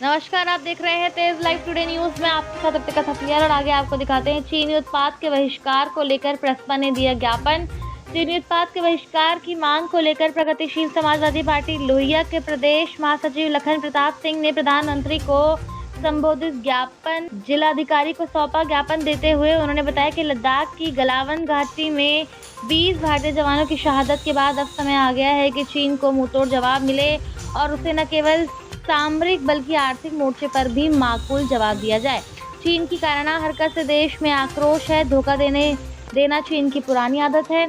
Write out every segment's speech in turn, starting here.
नमस्कार, आप देख रहे हैं तेज लाइव टुडे न्यूज में आपके साथ अर्पिता खतियार और आगे आपको दिखाते हैं चीनी उत्पाद के बहिष्कार को लेकर प्रसपा ने दिया ज्ञापन। चीनी उत्पाद के बहिष्कार की मांग को लेकर प्रगतिशील समाजवादी पार्टी लोहिया के प्रदेश महासचिव लखन प्रताप सिंह ने प्रधानमंत्री को संबोधित ज्ञापन जिलाधिकारी को सौंपा। ज्ञापन देते हुए उन्होंने बताया कि लद्दाख की गलावन घाटी में 20 भारतीय जवानों की शहादत के बाद अब समय आ गया है कि चीन को मुंहतोड़ जवाब मिले और उसे न केवल सामरिक बल्कि आर्थिक मोर्चे पर भी माकूल जवाब दिया जाए। चीन की कायराना हरकत से देश में आक्रोश है। धोखा देना चीन की पुरानी आदत है।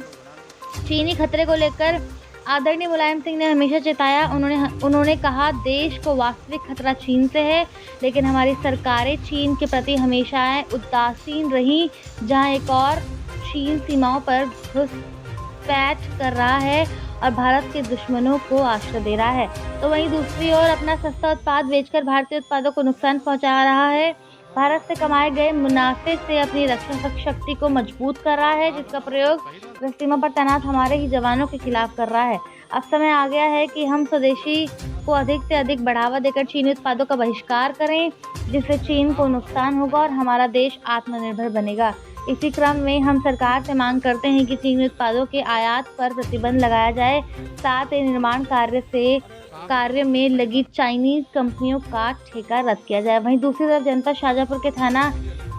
चीनी खतरे को लेकर आदरणीय मुलायम सिंह ने हमेशा चेताया। उन्होंने कहा, देश को वास्तविक खतरा चीन से है, लेकिन हमारी सरकारें चीन के प्रति हमेशा उदासीन रही। जहां एक और चीन सीमाओं पर घुसपैठ कर रहा है और भारत के दुश्मनों को आश्रय दे रहा है, तो वहीं दूसरी ओर अपना सस्ता उत्पाद बेचकर भारतीय उत्पादों को नुकसान पहुंचा रहा है। भारत से कमाए गए मुनाफे से अपनी रक्षा शक्ति को मजबूत कर रहा है, जिसका प्रयोग वह सीमा पर तैनात हमारे ही जवानों के खिलाफ कर रहा है। अब समय आ गया है कि हम स्वदेशी को अधिक से अधिक बढ़ावा देकर चीनी उत्पादों का बहिष्कार करें, जिससे चीन को नुकसान होगा और हमारा देश आत्मनिर्भर बनेगा। इसी क्रम में हम सरकार से मांग करते हैं कि चीनी उत्पादों के आयात पर प्रतिबंध लगाया जाए, साथ ही निर्माण कार्य में लगी चाइनीज कंपनियों का ठेका रद्द किया जाए। वहीं दूसरी तरफ जनपद शाजापुर के थाना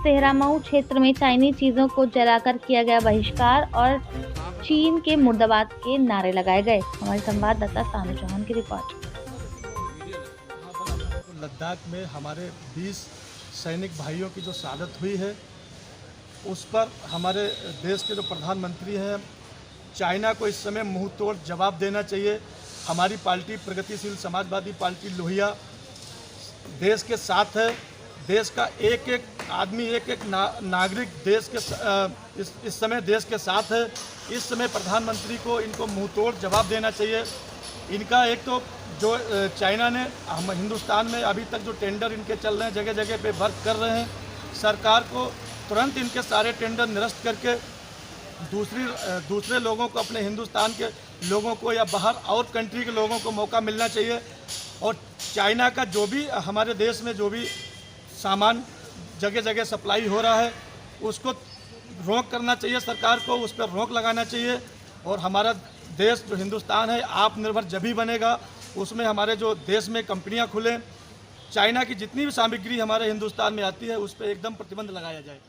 सेहरामऊ क्षेत्र में चाइनीज चीजों को जलाकर किया गया बहिष्कार और चीन के मुर्दाबाद के नारे लगाए गए। हमारे संवाददाता सानू चौहान की रिपोर्ट। लद्दाख में हमारे 20 सैनिक भाइयों की जो शहादत हुई है, उस पर हमारे देश के जो प्रधानमंत्री हैं, चाइना को इस समय मुंह तोड़ जवाब देना चाहिए। हमारी पार्टी प्रगतिशील समाजवादी पार्टी लोहिया देश के साथ है। देश का एक एक आदमी, एक एक नागरिक देश के इस समय देश के साथ है। इस समय प्रधानमंत्री को इनको मुंह तोड़ जवाब देना चाहिए। इनका एक तो जो चाइना ने हम हिंदुस्तान में अभी तक जो टेंडर इनके चल रहे हैं, जगह जगह पे वर्क कर रहे हैं, सरकार को तुरंत इनके सारे टेंडर निरस्त करके दूसरे लोगों को, अपने हिंदुस्तान के लोगों को या बाहर और कंट्री के लोगों को मौका मिलना चाहिए। और चाइना का जो भी हमारे देश में जो भी सामान जगह जगह सप्लाई हो रहा है, उसको रोक करना चाहिए। सरकार को उस पर रोक लगाना चाहिए। और हमारा देश जो हिंदुस्तान है आत्मनिर्भर जभी बनेगा, उसमें हमारे जो देश में कंपनियां खुलें। चाइना की जितनी भी सामग्री हमारे हिंदुस्तान में आती है, उस पर एकदम प्रतिबंध लगाया जाए।